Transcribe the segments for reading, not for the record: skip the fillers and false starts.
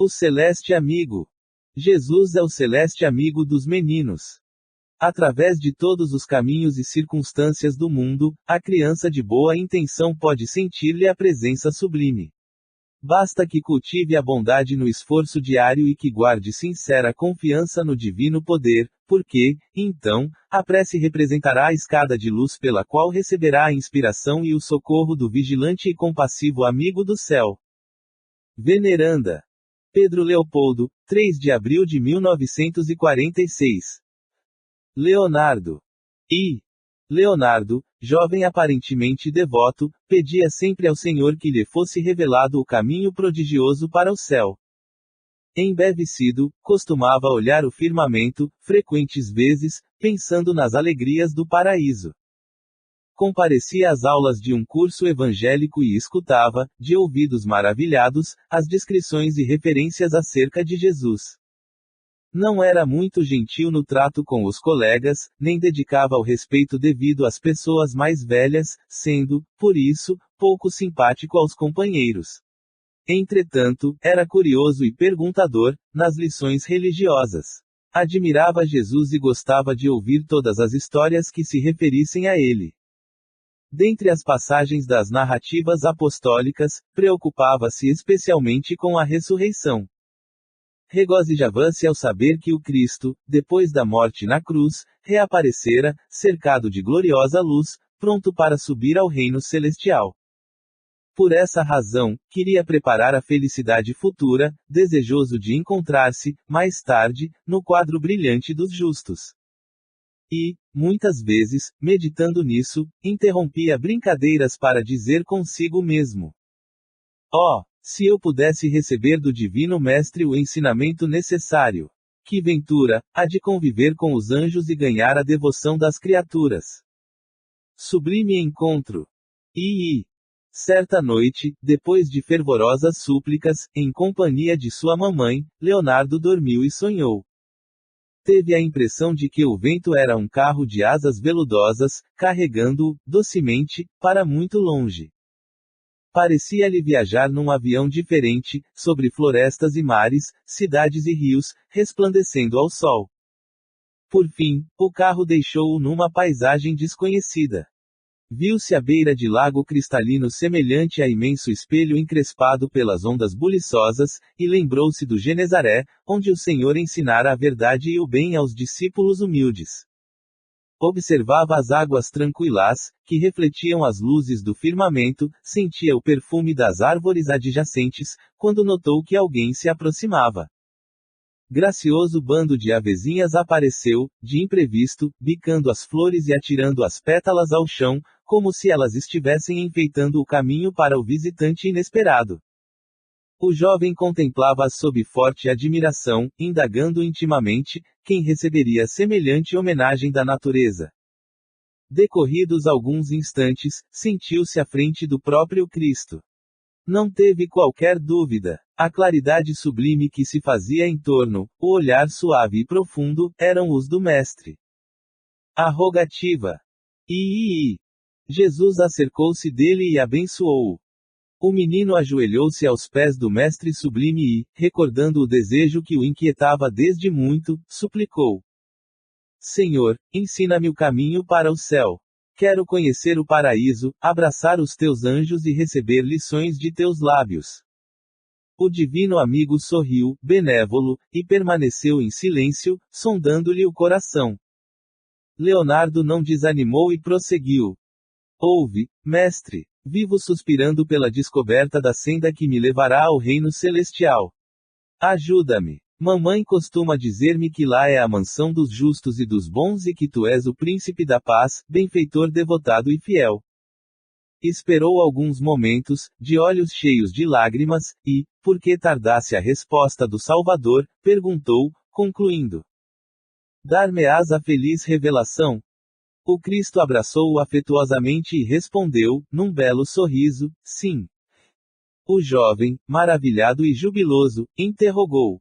O celeste amigo. Jesus é o celeste amigo dos meninos. Através de todos os caminhos e circunstâncias do mundo, a criança de boa intenção pode sentir-lhe a presença sublime. Basta que cultive a bondade no esforço diário e que guarde sincera confiança no divino poder, porque, então, a prece representará a escada de luz pela qual receberá a inspiração e o socorro do vigilante e compassivo amigo do céu. Veneranda. Pedro Leopoldo, 3 de abril de 1946. Leonardo. Leonardo, jovem aparentemente devoto, pedia sempre ao Senhor que lhe fosse revelado o caminho prodigioso para o céu. Embevecido, costumava olhar o firmamento, frequentes vezes, pensando nas alegrias do paraíso. Comparecia às aulas de um curso evangélico e escutava, de ouvidos maravilhados, as descrições e referências acerca de Jesus. Não era muito gentil no trato com os colegas, nem dedicava o respeito devido às pessoas mais velhas, sendo, por isso, pouco simpático aos companheiros. Entretanto, era curioso e perguntador, nas lições religiosas. Admirava Jesus e gostava de ouvir todas as histórias que se referissem a ele. Dentre as passagens das narrativas apostólicas, preocupava-se especialmente com a ressurreição. Regozijava-se ao saber que o Cristo, depois da morte na cruz, reaparecera, cercado de gloriosa luz, pronto para subir ao reino celestial. Por essa razão, queria preparar a felicidade futura, desejoso de encontrar-se, mais tarde, no quadro brilhante dos justos. E, muitas vezes, meditando nisso, interrompia brincadeiras para dizer consigo mesmo: "Oh, se eu pudesse receber do Divino Mestre o ensinamento necessário! Que ventura, há de conviver com os anjos e ganhar a devoção das criaturas! Sublime encontro!" Certa noite, depois de fervorosas súplicas, em companhia de sua mamãe, Leonardo dormiu e sonhou. Teve a impressão de que o vento era um carro de asas veludosas, carregando-o, docemente, para muito longe. Parecia-lhe viajar num avião diferente, sobre florestas e mares, cidades e rios, resplandecendo ao sol. Por fim, o carro deixou-o numa paisagem desconhecida. Viu-se à beira de lago cristalino semelhante a imenso espelho encrespado pelas ondas buliçosas, e lembrou-se do Genezaré, onde o Senhor ensinara a verdade e o bem aos discípulos humildes. Observava as águas tranquilas, que refletiam as luzes do firmamento, sentia o perfume das árvores adjacentes, quando notou que alguém se aproximava. Gracioso bando de avezinhas apareceu, de imprevisto, bicando as flores e atirando as pétalas ao chão, como se elas estivessem enfeitando o caminho para o visitante inesperado. O jovem contemplava-as sob forte admiração, indagando intimamente, quem receberia semelhante homenagem da natureza. Decorridos alguns instantes, sentiu-se à frente do próprio Cristo. Não teve qualquer dúvida. A claridade sublime que se fazia em torno, o olhar suave e profundo, eram os do Mestre. A rogativa. Jesus acercou-se dele e abençoou-o. O menino ajoelhou-se aos pés do Mestre sublime e, recordando o desejo que o inquietava desde muito, suplicou: "Senhor, ensina-me o caminho para o céu. Quero conhecer o paraíso, abraçar os teus anjos e receber lições de teus lábios." O divino amigo sorriu, benévolo, e permaneceu em silêncio, sondando-lhe o coração. Leonardo não desanimou e prosseguiu: "Ouve, mestre, vivo suspirando pela descoberta da senda que me levará ao reino celestial. Ajuda-me. Mamãe costuma dizer-me que lá é a mansão dos justos e dos bons e que tu és o príncipe da paz, benfeitor devotado e fiel." Esperou alguns momentos, de olhos cheios de lágrimas, e, porque tardasse a resposta do Salvador, perguntou, concluindo: "Dar-me-ás a feliz revelação?" O Cristo abraçou-o afetuosamente e respondeu, num belo sorriso: "Sim." O jovem, maravilhado e jubiloso, interrogou: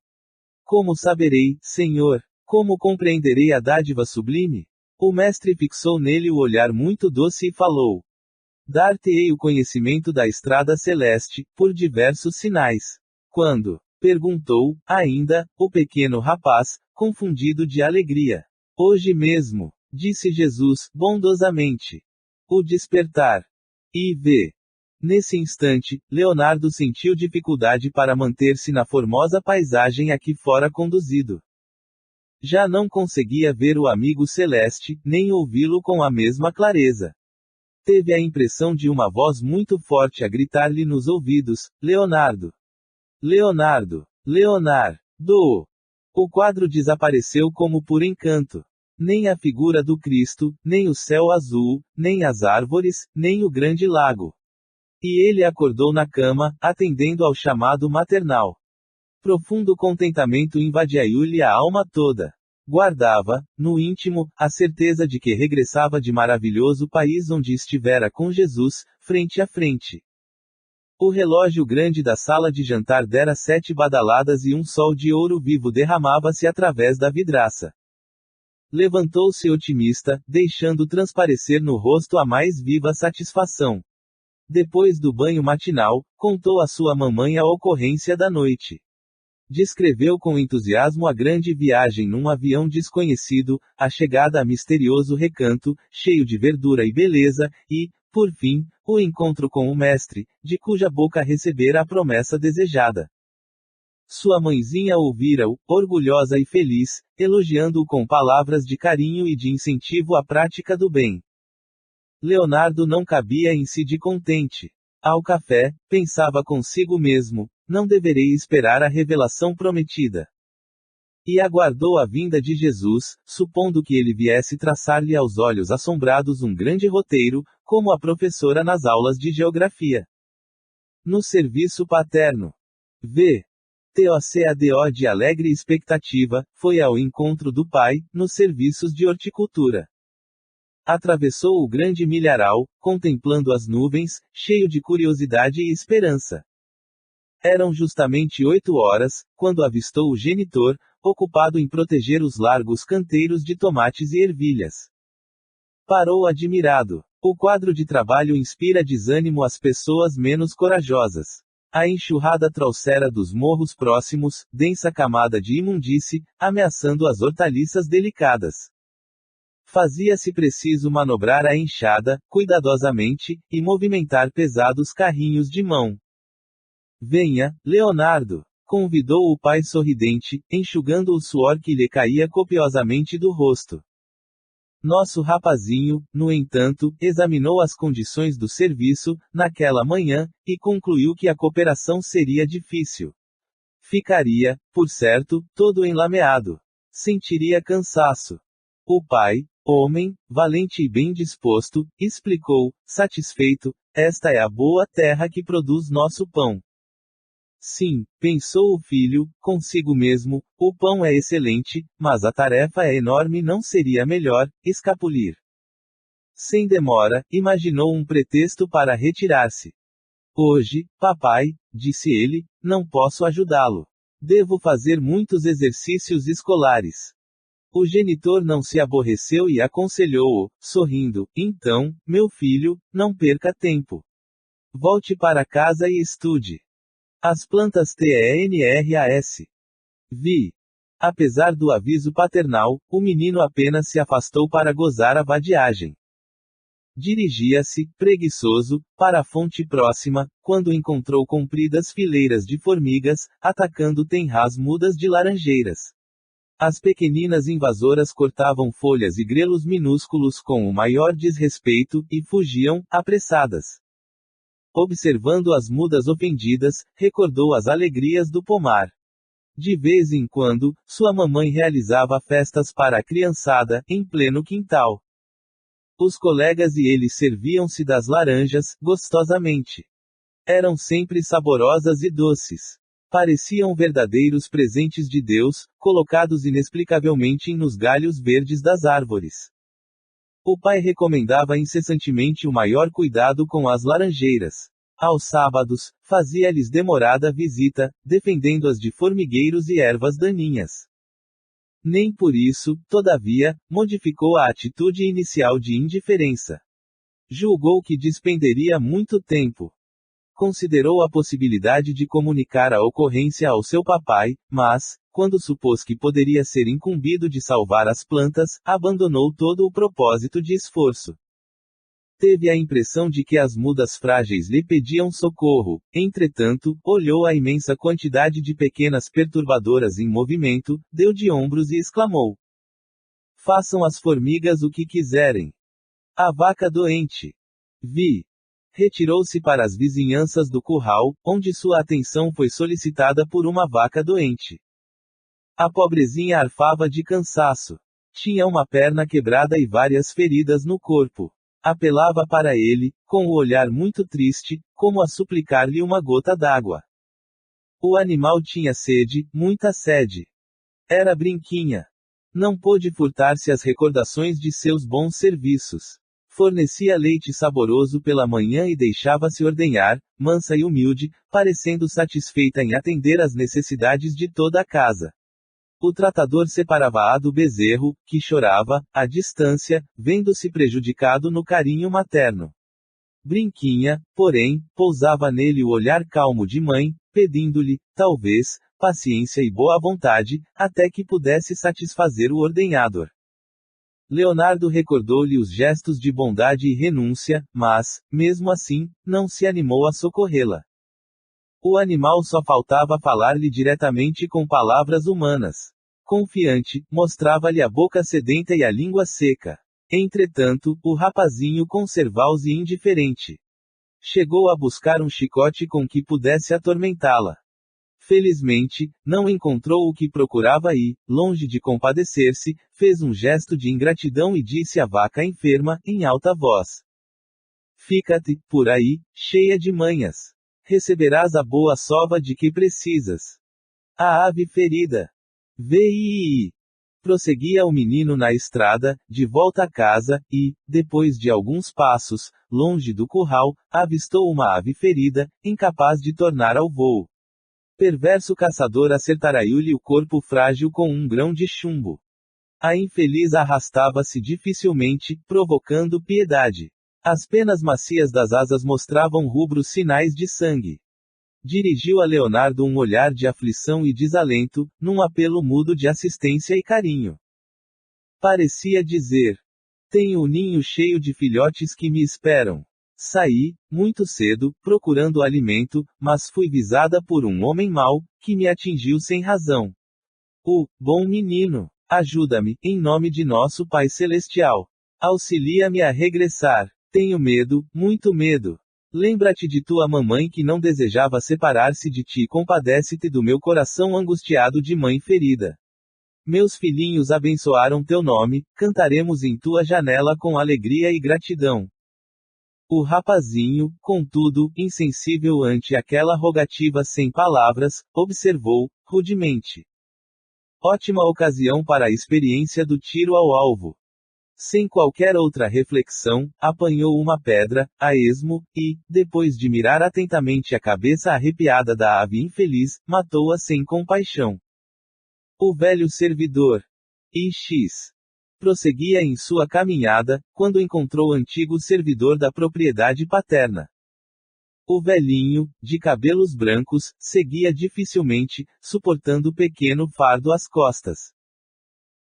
"Como saberei, Senhor? Como compreenderei a dádiva sublime?" O Mestre fixou nele o olhar muito doce e falou: "Dar-te-ei o conhecimento da estrada celeste, por diversos sinais. Quando Perguntou, ainda, o pequeno rapaz, confundido de alegria. Hoje mesmo, disse Jesus, bondosamente. O despertar. E vê. Nesse instante, Leonardo sentiu dificuldade para manter-se na formosa paisagem a que fora conduzido. Já não conseguia ver o amigo celeste, nem ouvi-lo com a mesma clareza. Teve a impressão de uma voz muito forte a gritar-lhe nos ouvidos: Leonardo! Leonardo! Leonardo! O quadro desapareceu como por encanto. Nem a figura do Cristo, nem o céu azul, nem as árvores, nem o grande lago. E ele acordou na cama, atendendo ao chamado maternal. Profundo contentamento invadia-lhe a alma toda. Guardava, no íntimo, a certeza de que regressava de maravilhoso país onde estivera com Jesus, frente a frente. O relógio grande da sala de jantar dera 7 badaladas e um sol de ouro vivo derramava-se através da vidraça. Levantou-se otimista, deixando transparecer no rosto a mais viva satisfação. Depois do banho matinal, contou à sua mamãe a ocorrência da noite. Descreveu com entusiasmo a grande viagem num avião desconhecido, a chegada a misterioso recanto, cheio de verdura e beleza, e, por fim, o encontro com o mestre, de cuja boca recebera a promessa desejada. Sua mãezinha ouvira-o, orgulhosa e feliz, elogiando-o com palavras de carinho e de incentivo à prática do bem. Leonardo não cabia em si de contente. Ao café, pensava consigo mesmo, não deverei esperar a revelação prometida. E aguardou a vinda de Jesus, supondo que ele viesse traçar-lhe aos olhos assombrados um grande roteiro, como a professora nas aulas de geografia. No serviço paterno. V. TOCADO de alegre expectativa, foi ao encontro do pai, nos serviços de horticultura. Atravessou o grande milharal, contemplando as nuvens, cheio de curiosidade e esperança. Eram justamente 8 horas, quando avistou o genitor, ocupado em proteger os largos canteiros de tomates e ervilhas. Parou admirado. O quadro de trabalho inspira desânimo às pessoas menos corajosas. A enxurrada trouxera dos morros próximos, densa camada de imundície, ameaçando as hortaliças delicadas. Fazia-se preciso manobrar a enxada, cuidadosamente, e movimentar pesados carrinhos de mão. Venha, Leonardo! Convidou o pai sorridente, enxugando o suor que lhe caía copiosamente do rosto. Nosso rapazinho, no entanto, examinou as condições do serviço, naquela manhã, e concluiu que a cooperação seria difícil. Ficaria, por certo, todo enlameado. Sentiria cansaço. O pai, homem, valente e bem disposto, explicou, satisfeito, esta é a boa terra que produz nosso pão. Sim, pensou o filho, consigo mesmo, o pão é excelente, mas a tarefa é enorme, não seria melhor escapulir. Sem demora, imaginou um pretexto para retirar-se. Hoje, papai, disse ele, não posso ajudá-lo. Devo fazer muitos exercícios escolares. O genitor não se aborreceu e aconselhou-o, sorrindo, então, meu filho, não perca tempo. Volte para casa e estude. As plantas TENRAS. Vi. Apesar do aviso paternal, o menino apenas se afastou para gozar a vadiagem. Dirigia-se, preguiçoso, para a fonte próxima, quando encontrou compridas fileiras de formigas, atacando tenrás mudas de laranjeiras. As pequeninas invasoras cortavam folhas e grelos minúsculos com o maior desrespeito, e fugiam, apressadas. Observando as mudas ofendidas, recordou as alegrias do pomar. De vez em quando, sua mamãe realizava festas para a criançada, em pleno quintal. Os colegas e ele serviam-se das laranjas, gostosamente. Eram sempre saborosas e doces. Pareciam verdadeiros presentes de Deus, colocados inexplicavelmente nos galhos verdes das árvores. O pai recomendava incessantemente o maior cuidado com as laranjeiras. Aos sábados, fazia-lhes demorada visita, defendendo-as de formigueiros e ervas daninhas. Nem por isso, todavia, modificou a atitude inicial de indiferença. Julgou que dispenderia muito tempo. Considerou a possibilidade de comunicar a ocorrência ao seu papai, mas, quando supôs que poderia ser incumbido de salvar as plantas, abandonou todo o propósito de esforço. Teve a impressão de que as mudas frágeis lhe pediam socorro, entretanto, olhou a imensa quantidade de pequenas perturbadoras em movimento, deu de ombros e exclamou: façam as formigas o que quiserem. A vaca doente. Vi. Retirou-se para as vizinhanças do curral, onde sua atenção foi solicitada por uma vaca doente. A pobrezinha arfava de cansaço. Tinha uma perna quebrada e várias feridas no corpo. Apelava para ele, com o olhar muito triste, como a suplicar-lhe uma gota d'água. O animal tinha sede, muita sede. Era Brinquinha. Não pôde furtar-se às recordações de seus bons serviços. Fornecia leite saboroso pela manhã e deixava-se ordenhar, mansa e humilde, parecendo satisfeita em atender às necessidades de toda a casa. O tratador separava-a do bezerro, que chorava, à distância, vendo-se prejudicado no carinho materno. Brinquinha, porém, pousava nele o olhar calmo de mãe, pedindo-lhe, talvez, paciência e boa vontade, até que pudesse satisfazer o ordenhador. Leonardo recordou-lhe os gestos de bondade e renúncia, mas, mesmo assim, não se animou a socorrê-la. O animal só faltava falar-lhe diretamente com palavras humanas. Confiante, mostrava-lhe a boca sedenta e a língua seca. Entretanto, o rapazinho conservava-se indiferente. Chegou a buscar um chicote com que pudesse atormentá-la. Felizmente, não encontrou o que procurava e, longe de compadecer-se, fez um gesto de ingratidão e disse à vaca enferma, em alta voz: fica-te, por aí, cheia de manhas. Receberás a boa sova de que precisas. A ave ferida. Vi. Prosseguia o menino na estrada, de volta a casa, e, depois de alguns passos, longe do curral, avistou uma ave ferida, incapaz de tornar ao voo. Perverso caçador acertaraiu-lhe o corpo frágil com um grão de chumbo. A infeliz arrastava-se dificilmente, provocando piedade. As penas macias das asas mostravam rubros sinais de sangue. Dirigiu a Leonardo um olhar de aflição e desalento, num apelo mudo de assistência e carinho. Parecia dizer: tenho o ninho cheio de filhotes que me esperam. Saí, muito cedo, procurando alimento, mas fui visada por um homem mau, que me atingiu sem razão. Bom menino, ajuda-me, em nome de nosso Pai Celestial. Auxilia-me a regressar. Tenho medo, muito medo. Lembra-te de tua mamãe que não desejava separar-se de ti e compadece-te do meu coração angustiado de mãe ferida. Meus filhinhos abençoaram teu nome, cantaremos em tua janela com alegria e gratidão. O rapazinho, contudo, insensível ante aquela rogativa sem palavras, observou, rudemente. Ótima ocasião para a experiência do tiro ao alvo. Sem qualquer outra reflexão, apanhou uma pedra, a esmo, e, depois de mirar atentamente a cabeça arrepiada da ave infeliz, matou-a sem compaixão. O velho servidor. X. Prosseguia em sua caminhada, quando encontrou o antigo servidor da propriedade paterna. O velhinho, de cabelos brancos, seguia dificilmente, suportando pequeno fardo às costas.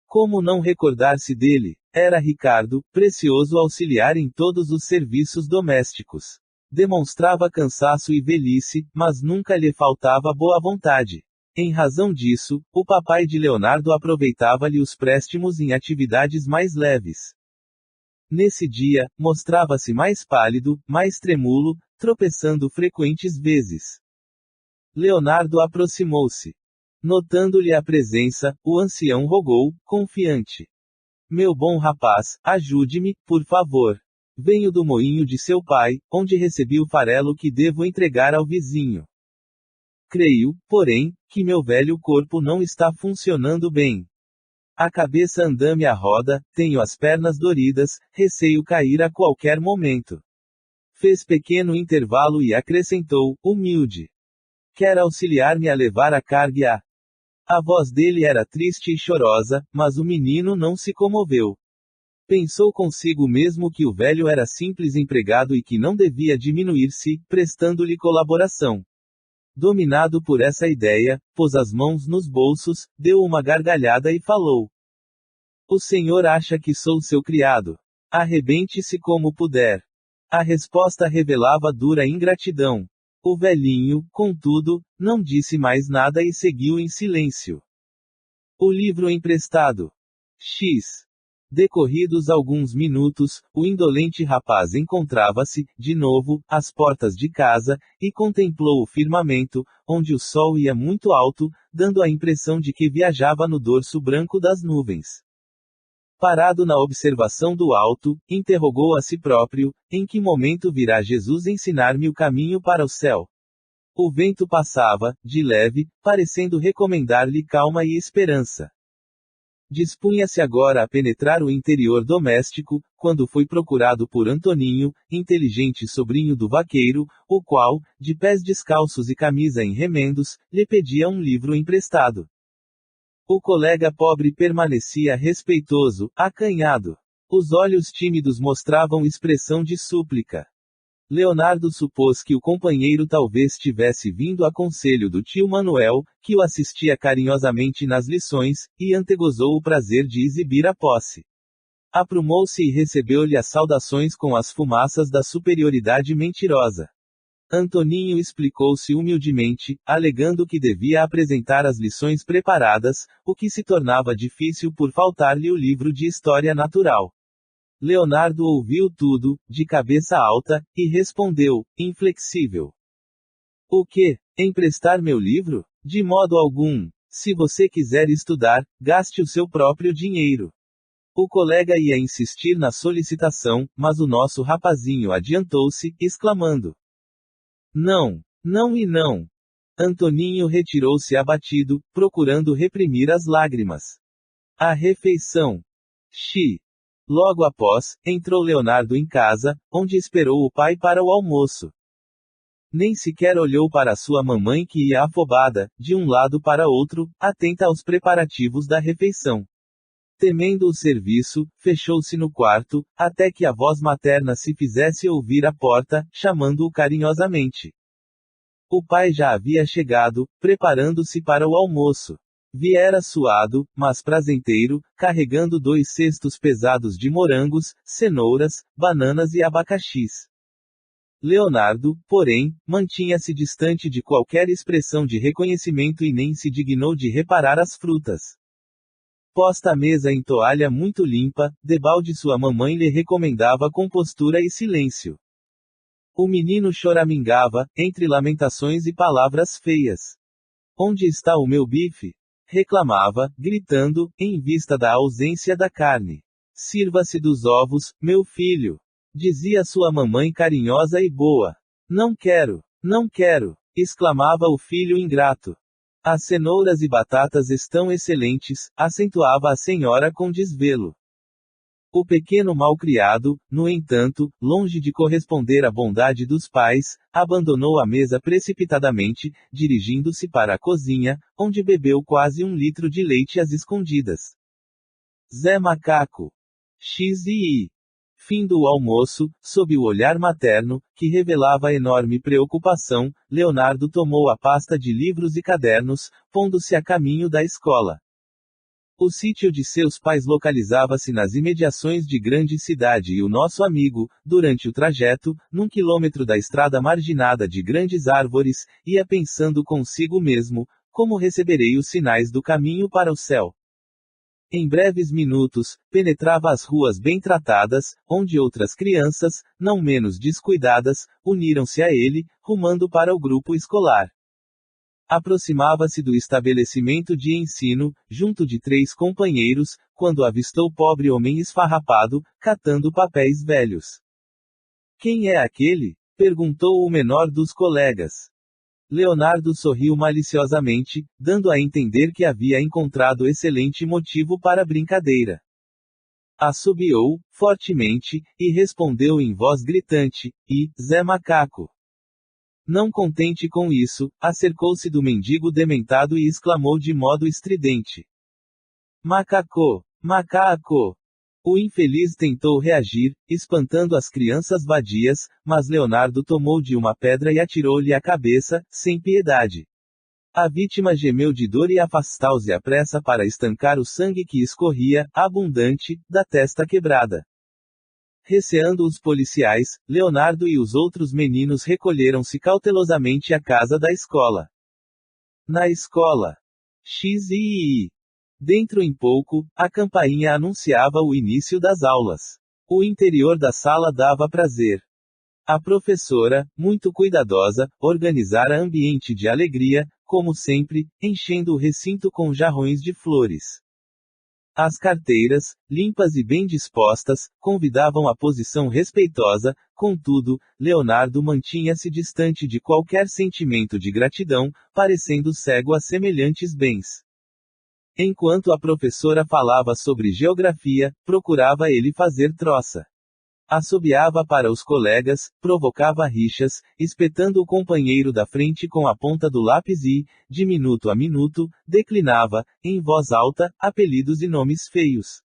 Como não recordar-se dele? Era Ricardo, precioso auxiliar em todos os serviços domésticos. Demonstrava cansaço e velhice, mas nunca lhe faltava boa vontade. Em razão disso, o papai de Leonardo aproveitava-lhe os préstimos em atividades mais leves. Nesse dia, mostrava-se mais pálido, mais tremula, tropeçando frequentes vezes. Leonardo aproximou-se. Notando-lhe a presença, o ancião rogou, confiante: meu bom rapaz, ajude-me, por favor. Venho do moinho de seu pai, onde recebi o farelo que devo entregar ao vizinho. Creio, porém, que meu velho corpo não está funcionando bem. A cabeça anda-me à roda, tenho as pernas doridas, receio cair a qualquer momento. Fez pequeno intervalo e acrescentou, humilde: quer auxiliar-me a levar a carga? A voz dele era triste e chorosa, mas o menino não se comoveu. Pensou consigo mesmo que o velho era simples empregado e que não devia diminuir-se, prestando-lhe colaboração. Dominado por essa ideia, pôs as mãos nos bolsos, deu uma gargalhada e falou: O senhor acha que sou seu criado? Arrebente-se como puder. A resposta revelava dura ingratidão. O velhinho, contudo, não disse mais nada e seguiu em silêncio. O livro emprestado. X. Decorridos alguns minutos, o indolente rapaz encontrava-se, de novo, às portas de casa, e contemplou o firmamento, onde o sol ia muito alto, dando a impressão de que viajava no dorso branco das nuvens. Parado na observação do alto, interrogou a si próprio: em que momento virá Jesus ensinar-me o caminho para o céu? O vento passava, de leve, parecendo recomendar-lhe calma e esperança. Dispunha-se agora a penetrar o interior doméstico, quando foi procurado por Antoninho, inteligente sobrinho do vaqueiro, o qual, de pés descalços e camisa em remendos, lhe pedia um livro emprestado. O colega pobre permanecia respeitoso, acanhado. Os olhos tímidos mostravam expressão de súplica. Leonardo supôs que o companheiro talvez tivesse vindo a conselho do tio Manuel, que o assistia carinhosamente nas lições, e antegozou o prazer de exibir a posse. Aprumou-se e recebeu-lhe as saudações com as fumaças da superioridade mentirosa. Antoninho explicou-se humildemente, alegando que devia apresentar as lições preparadas, o que se tornava difícil por faltar-lhe o livro de História Natural. Leonardo ouviu tudo, de cabeça alta, e respondeu, inflexível: O quê? Emprestar meu livro? De modo algum. Se você quiser estudar, gaste o seu próprio dinheiro. O colega ia insistir na solicitação, mas o nosso rapazinho adiantou-se, exclamando: Não, não e não. Antoninho retirou-se abatido, procurando reprimir as lágrimas. A refeição. Logo após, entrou Leonardo em casa, onde esperou o pai para o almoço. Nem sequer olhou para sua mamãe que ia afobada, de um lado para outro, atenta aos preparativos da refeição. Temendo o serviço, fechou-se no quarto, até que a voz materna se fizesse ouvir à porta, chamando-o carinhosamente. O pai já havia chegado, preparando-se para o almoço. Viera suado, mas prazenteiro, carregando 2 cestos pesados de morangos, cenouras, bananas e abacaxis. Leonardo, porém, mantinha-se distante de qualquer expressão de reconhecimento e nem se dignou de reparar as frutas. Posta a mesa em toalha muito limpa, debalde sua mamãe lhe recomendava compostura e silêncio. O menino choramingava, entre lamentações e palavras feias. Onde está o meu bife? Reclamava, gritando, em vista da ausência da carne. Sirva-se dos ovos, meu filho. Dizia sua mamãe carinhosa e boa. Não quero, não quero, exclamava o filho ingrato. As cenouras e batatas estão excelentes, acentuava a senhora com desvelo. O pequeno malcriado, no entanto, longe de corresponder à bondade dos pais, abandonou a mesa precipitadamente, dirigindo-se para a cozinha, onde bebeu quase 1 litro de leite às escondidas. Zé Macaco. XI. Fim do almoço, sob o olhar materno, que revelava enorme preocupação, Leonardo tomou a pasta de livros e cadernos, pondo-se a caminho da escola. O sítio de seus pais localizava-se nas imediações de grande cidade e o nosso amigo, durante o trajeto, num quilômetro da estrada marginada de grandes árvores, ia pensando consigo mesmo: como receberei os sinais do caminho para o céu? Em breves minutos, penetrava as ruas bem tratadas, onde outras crianças, não menos descuidadas, uniram-se a ele, rumando para o grupo escolar. Aproximava-se do estabelecimento de ensino, junto de 3 companheiros, quando avistou pobre homem esfarrapado, catando papéis velhos. Quem é aquele? Perguntou o menor dos colegas. Leonardo sorriu maliciosamente, dando a entender que havia encontrado excelente motivo para a brincadeira. Assobiou, fortemente, e respondeu em voz gritante: Zé Macaco. Não contente com isso, acercou-se do mendigo dementado e exclamou de modo estridente: Macaco! Macaco! O infeliz tentou reagir, espantando as crianças vadias, mas Leonardo tomou de uma pedra e atirou-lhe a cabeça, sem piedade. A vítima gemeu de dor e afastou-se à pressa para estancar o sangue que escorria, abundante, da testa quebrada. Receando os policiais, Leonardo e os outros meninos recolheram-se cautelosamente à casa da escola. Na escola. XII. Dentro em pouco, a campainha anunciava o início das aulas. O interior da sala dava prazer. A professora, muito cuidadosa, organizara ambiente de alegria, como sempre, enchendo o recinto com jarrões de flores. As carteiras, limpas e bem dispostas, convidavam a posição respeitosa, contudo, Leonardo mantinha-se distante de qualquer sentimento de gratidão, parecendo cego a semelhantes bens. Enquanto a professora falava sobre geografia, procurava ele fazer troça. Assobiava para os colegas, provocava rixas, espetando o companheiro da frente com a ponta do lápis e, de minuto a minuto, declinava, em voz alta, apelidos e nomes feios.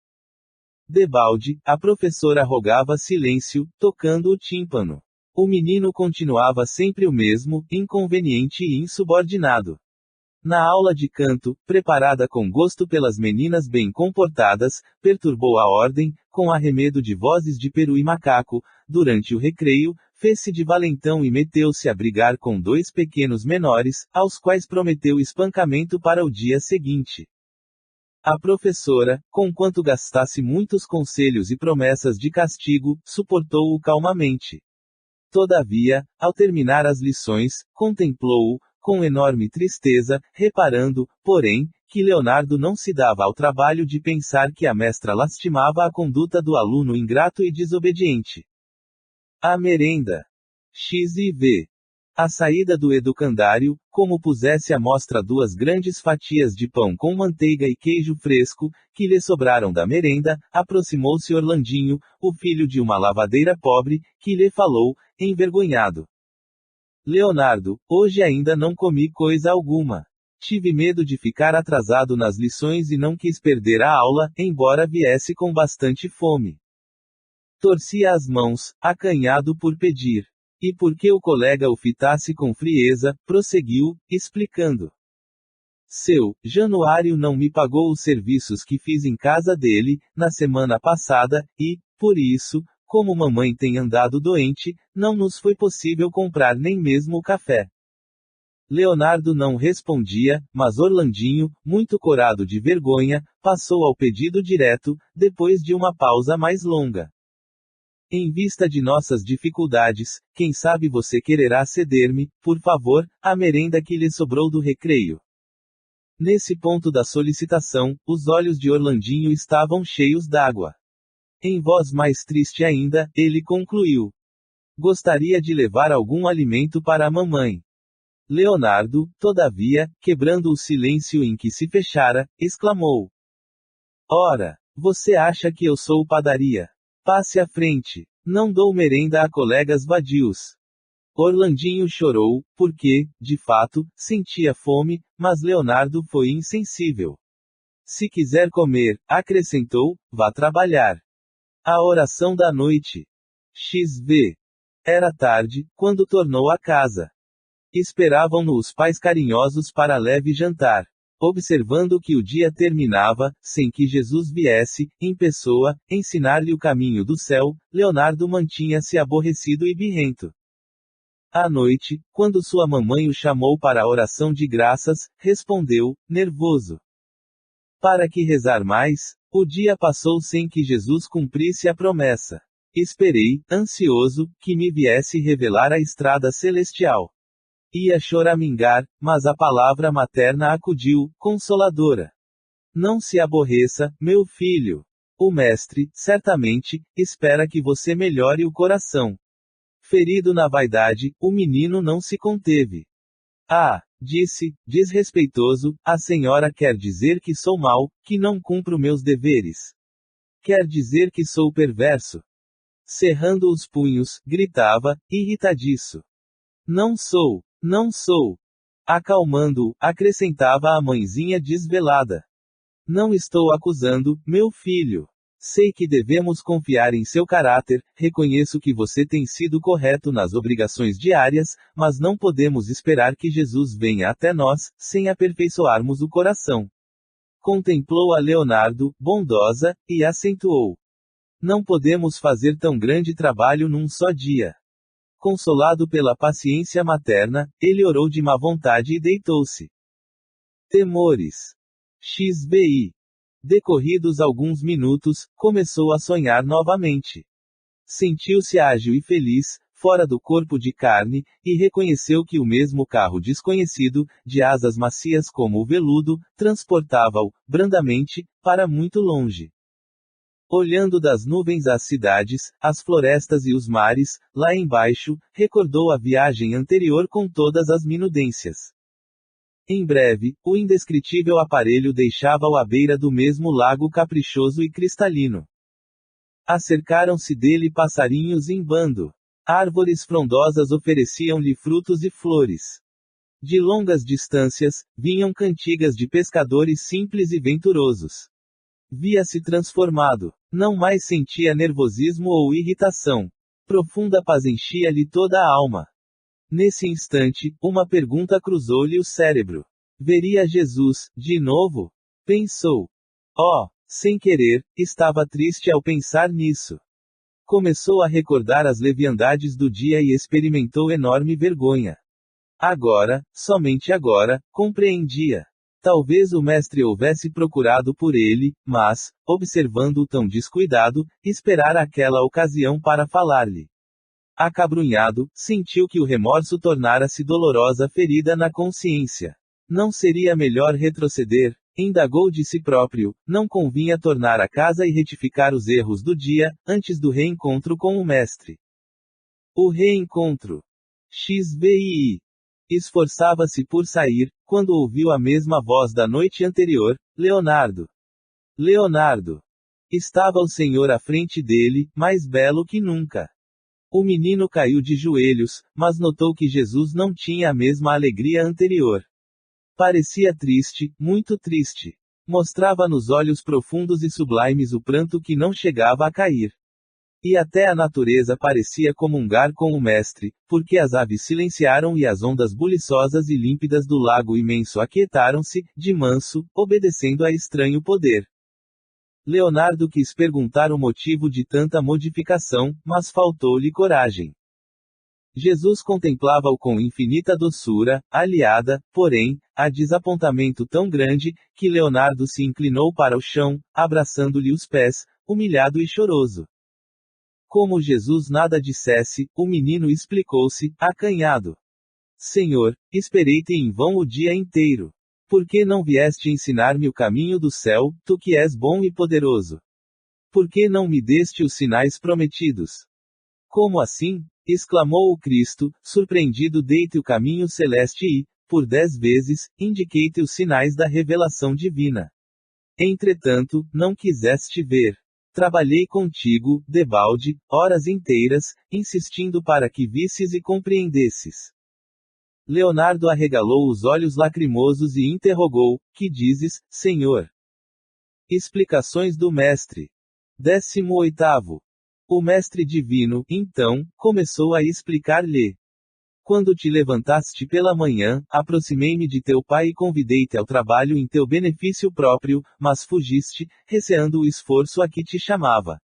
Debalde, a professora rogava silêncio, tocando o tímpano. O menino continuava sempre o mesmo, inconveniente e insubordinado. Na aula de canto, preparada com gosto pelas meninas bem comportadas, perturbou a ordem, com arremedo de vozes de peru e macaco. Durante o recreio, fez-se de valentão e meteu-se a brigar com dois pequenos menores, aos quais prometeu espancamento para o dia seguinte. A professora, conquanto gastasse muitos conselhos e promessas de castigo, suportou-o calmamente. Todavia, ao terminar as lições, contemplou-o, com enorme tristeza, reparando, porém, que Leonardo não se dava ao trabalho de pensar que a mestra lastimava a conduta do aluno ingrato e desobediente. A merenda. XIV. A saída do educandário, como pusesse à mostra duas grandes fatias de pão com manteiga e queijo fresco, que lhe sobraram da merenda, aproximou-se Orlandinho, o filho de uma lavadeira pobre, que lhe falou, envergonhado. Leonardo, hoje ainda não comi coisa alguma. Tive medo de ficar atrasado nas lições e não quis perder a aula, embora viesse com bastante fome. Torcia as mãos, acanhado por pedir. E porque o colega o fitasse com frieza, prosseguiu, explicando. Seu Januário não me pagou os serviços que fiz em casa dele, na semana passada, e, por isso, como mamãe tem andado doente, não nos foi possível comprar nem mesmo o café. Leonardo não respondia, mas Orlandinho, muito corado de vergonha, passou ao pedido direto, depois de uma pausa mais longa. Em vista de nossas dificuldades, quem sabe você quererá ceder-me, por favor, a merenda que lhe sobrou do recreio. Nesse ponto da solicitação, os olhos de Orlandinho estavam cheios d'água. Em voz mais triste ainda, ele concluiu. Gostaria de levar algum alimento para a mamãe. Leonardo, todavia, quebrando o silêncio em que se fechara, exclamou. Ora, você acha que eu sou padaria? Passe à frente. Não dou merenda a colegas vadios. Orlandinho chorou, porque, de fato, sentia fome, mas Leonardo foi insensível. Se quiser comer, acrescentou, vá trabalhar. A oração da noite. XV. Era tarde, quando tornou a casa. Esperavam-no os pais carinhosos para leve jantar. Observando que o dia terminava, sem que Jesus viesse, em pessoa, ensinar-lhe o caminho do céu, Leonardo mantinha-se aborrecido e birrento. À noite, quando sua mamãe o chamou para a oração de graças, respondeu, nervoso. Para que rezar mais? O dia passou sem que Jesus cumprisse a promessa. Esperei, ansioso, que me viesse revelar a estrada celestial. Ia choramingar, mas a palavra materna acudiu, consoladora. Não se aborreça, meu filho. O mestre, certamente, espera que você melhore o coração. Ferido na vaidade, o menino não se conteve. Ah, disse, desrespeitoso, a senhora quer dizer que sou mau, que não cumpro meus deveres. Quer dizer que sou perverso. Cerrando os punhos, gritava, irritadiço. Não sou. Não sou. Acalmando-o, acrescentava a mãezinha desvelada. Não estou acusando, meu filho. Sei que devemos confiar em seu caráter, reconheço que você tem sido correto nas obrigações diárias, mas não podemos esperar que Jesus venha até nós, sem aperfeiçoarmos o coração. Contemplou a Leonardo, bondosa, e acentuou: não podemos fazer tão grande trabalho num só dia. Consolado pela paciência materna, ele orou de má vontade e deitou-se. Temores. XVI. Decorridos alguns minutos, começou a sonhar novamente. Sentiu-se ágil e feliz, fora do corpo de carne, e reconheceu que o mesmo carro desconhecido, de asas macias como o veludo, transportava-o, brandamente, para muito longe. Olhando das nuvens as cidades, as florestas e os mares, lá embaixo, recordou a viagem anterior com todas as minudências. Em breve, o indescritível aparelho deixava-o à beira do mesmo lago caprichoso e cristalino. Acercaram-se dele passarinhos em bando. Árvores frondosas ofereciam-lhe frutos e flores. De longas distâncias, vinham cantigas de pescadores simples e venturosos. Via-se transformado. Não mais sentia nervosismo ou irritação. Profunda paz enchia-lhe toda a alma. Nesse instante, uma pergunta cruzou-lhe o cérebro. Veria Jesus, de novo? Pensou. Oh, sem querer, estava triste ao pensar nisso. Começou a recordar as leviandades do dia e experimentou enorme vergonha. Agora, somente agora, compreendia. Talvez o mestre houvesse procurado por ele, mas, observando-o tão descuidado, esperara aquela ocasião para falar-lhe. Acabrunhado, sentiu que o remorso tornara-se dolorosa ferida na consciência. Não seria melhor retroceder? Indagou de si próprio, não convinha tornar a casa e retificar os erros do dia, antes do reencontro com o mestre. O reencontro. XVI. Esforçava-se por sair, quando ouviu a mesma voz da noite anterior: Leonardo. Leonardo. Estava o Senhor à frente dele, mais belo que nunca. O menino caiu de joelhos, mas notou que Jesus não tinha a mesma alegria anterior. Parecia triste, muito triste. Mostrava nos olhos profundos e sublimes o pranto que não chegava a cair. E até a natureza parecia comungar com o mestre, porque as aves silenciaram e as ondas buliçosas e límpidas do lago imenso aquietaram-se, de manso, obedecendo a estranho poder. Leonardo quis perguntar o motivo de tanta modificação, mas faltou-lhe coragem. Jesus contemplava-o com infinita doçura, aliada, porém, a desapontamento tão grande, que Leonardo se inclinou para o chão, abraçando-lhe os pés, humilhado e choroso. Como Jesus nada dissesse, o menino explicou-se, acanhado. Senhor, esperei-te em vão o dia inteiro. Por que não vieste ensinar-me o caminho do céu, tu que és bom e poderoso? Por que não me deste os sinais prometidos? Como assim? Exclamou o Cristo, surpreendido. Dei-te o caminho celeste e, por 10 vezes, indiquei-te os sinais da revelação divina. Entretanto, não quiseste ver. Trabalhei contigo, debalde, horas inteiras, insistindo para que visses e compreendesses. Leonardo arregalou os olhos lacrimosos e interrogou: que dizes, Senhor? Explicações do Mestre. 18º. O Mestre Divino, então, começou a explicar-lhe. Quando te levantaste pela manhã, aproximei-me de teu pai e convidei-te ao trabalho em teu benefício próprio, mas fugiste, receando o esforço a que te chamava.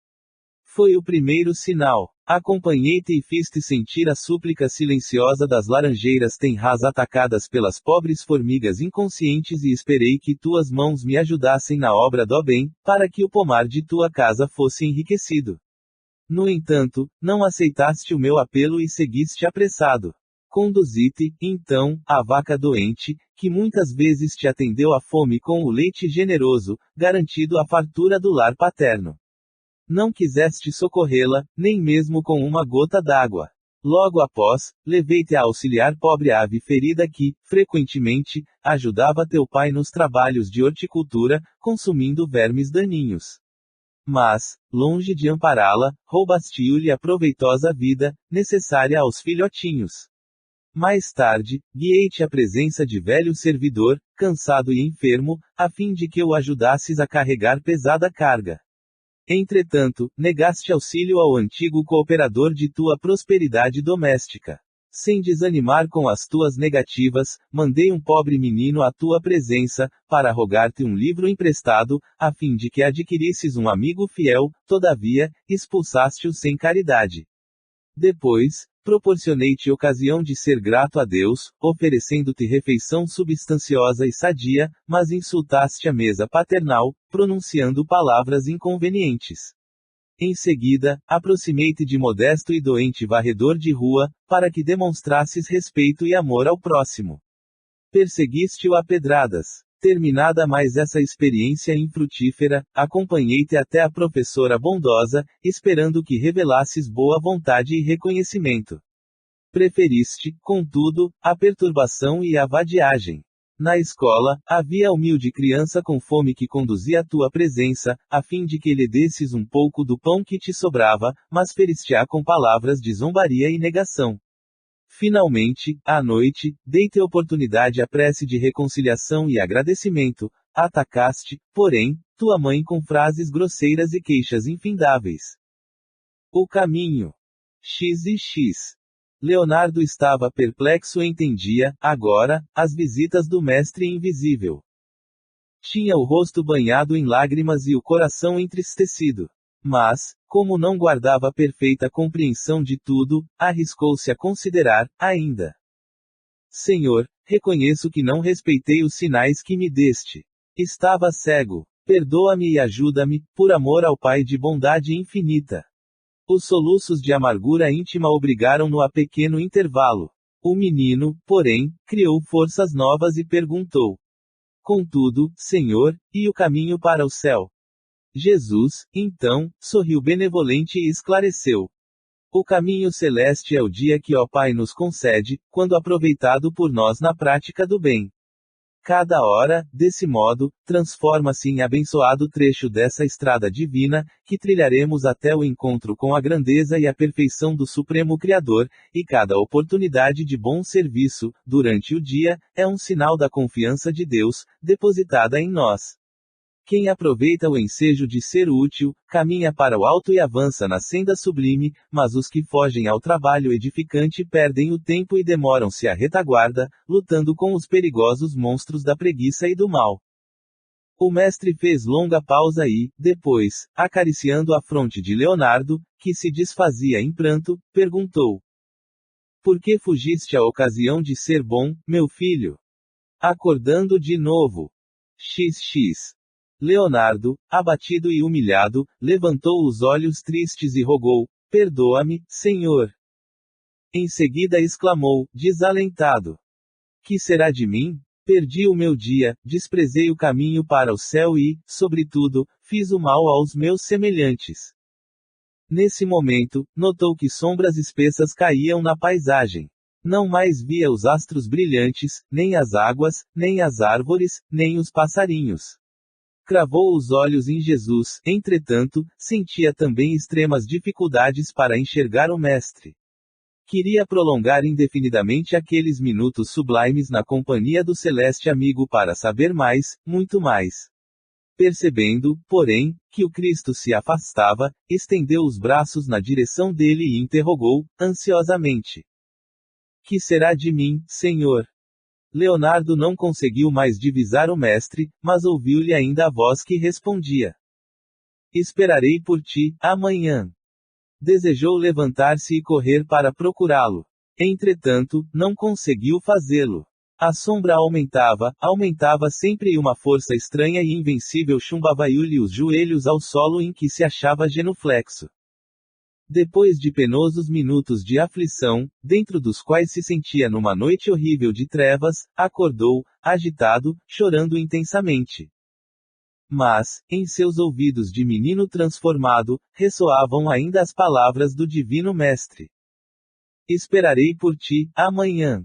Foi o primeiro sinal. Acompanhei-te e fiz-te sentir a súplica silenciosa das laranjeiras tenras atacadas pelas pobres formigas inconscientes e esperei que tuas mãos me ajudassem na obra do bem, para que o pomar de tua casa fosse enriquecido. No entanto, não aceitaste o meu apelo e seguiste apressado. Conduzi-te, então, à vaca doente, que muitas vezes te atendeu à fome com o leite generoso, garantido a fartura do lar paterno. Não quiseste socorrê-la, nem mesmo com uma gota d'água. Logo após, levei-te a auxiliar pobre ave ferida que, frequentemente, ajudava teu pai nos trabalhos de horticultura, consumindo vermes daninhos. Mas, longe de ampará-la, roubaste-lhe a proveitosa vida, necessária aos filhotinhos. Mais tarde, guiei-te à presença de velho servidor, cansado e enfermo, a fim de que o ajudasses a carregar pesada carga. Entretanto, negaste auxílio ao antigo cooperador de tua prosperidade doméstica. Sem desanimar com as tuas negativas, mandei um pobre menino à tua presença, para rogar-te um livro emprestado, a fim de que adquirisses um amigo fiel, todavia, expulsaste-o sem caridade. Depois, proporcionei-te ocasião de ser grato a Deus, oferecendo-te refeição substanciosa e sadia, mas insultaste a mesa paternal, pronunciando palavras inconvenientes. Em seguida, aproximei-te de modesto e doente varredor de rua, para que demonstrasses respeito e amor ao próximo. Perseguiste-o a pedradas. Terminada mais essa experiência infrutífera, acompanhei-te até a professora bondosa, esperando que revelasses boa vontade e reconhecimento. Preferiste, contudo, a perturbação e a vadiagem. Na escola, havia a humilde criança com fome que conduzia à tua presença, a fim de que lhe desses um pouco do pão que te sobrava, mas feriste-a com palavras de zombaria e negação. Finalmente, à noite, dei-te oportunidade à prece de reconciliação e agradecimento, atacaste, porém, tua mãe com frases grosseiras e queixas infindáveis. O caminho. X e X. Leonardo estava perplexo e entendia, agora, as visitas do mestre invisível. Tinha o rosto banhado em lágrimas e o coração entristecido. Mas, como não guardava perfeita compreensão de tudo, arriscou-se a considerar, ainda. Senhor, reconheço que não respeitei os sinais que me deste. Estava cego. Perdoa-me e ajuda-me, por amor ao Pai de bondade infinita. Os soluços de amargura íntima obrigaram-no a pequeno intervalo. O menino, porém, criou forças novas e perguntou. Contudo, Senhor, e o caminho para o céu? Jesus, então, sorriu benevolente e esclareceu. O caminho celeste é o dia que ó Pai nos concede, quando aproveitado por nós na prática do bem. Cada hora, desse modo, transforma-se em abençoado trecho dessa estrada divina, que trilharemos até o encontro com a grandeza e a perfeição do Supremo Criador, e cada oportunidade de bom serviço, durante o dia, é um sinal da confiança de Deus, depositada em nós. Quem aproveita o ensejo de ser útil, caminha para o alto e avança na senda sublime, mas os que fogem ao trabalho edificante perdem o tempo e demoram-se à retaguarda, lutando com os perigosos monstros da preguiça e do mal. O mestre fez longa pausa e, depois, acariciando a fronte de Leonardo, que se desfazia em pranto, perguntou: Por que fugiste à ocasião de ser bom, meu filho? Acordando de novo. XX. Leonardo, abatido e humilhado, levantou os olhos tristes e rogou: Perdoa-me, Senhor. Em seguida exclamou, desalentado: Que será de mim? Perdi o meu dia, desprezei o caminho para o céu e, sobretudo, fiz o mal aos meus semelhantes. Nesse momento, notou que sombras espessas caíam na paisagem. Não mais via os astros brilhantes, nem as águas, nem as árvores, nem os passarinhos. Cravou os olhos em Jesus, entretanto, sentia também extremas dificuldades para enxergar o Mestre. Queria prolongar indefinidamente aqueles minutos sublimes na companhia do celeste amigo para saber mais, muito mais. Percebendo, porém, que o Cristo se afastava, estendeu os braços na direção dele e interrogou, ansiosamente: Que será de mim, Senhor? Leonardo não conseguiu mais divisar o mestre, mas ouviu-lhe ainda a voz que respondia: Esperarei por ti, amanhã. Desejou levantar-se e correr para procurá-lo. Entretanto, não conseguiu fazê-lo. A sombra aumentava sempre e uma força estranha e invencível chumbava-lhe os joelhos ao solo em que se achava genuflexo. Depois de penosos minutos de aflição, dentro dos quais se sentia numa noite horrível de trevas, acordou, agitado, chorando intensamente. Mas, em seus ouvidos de menino transformado, ressoavam ainda as palavras do Divino Mestre: Esperarei por ti, amanhã.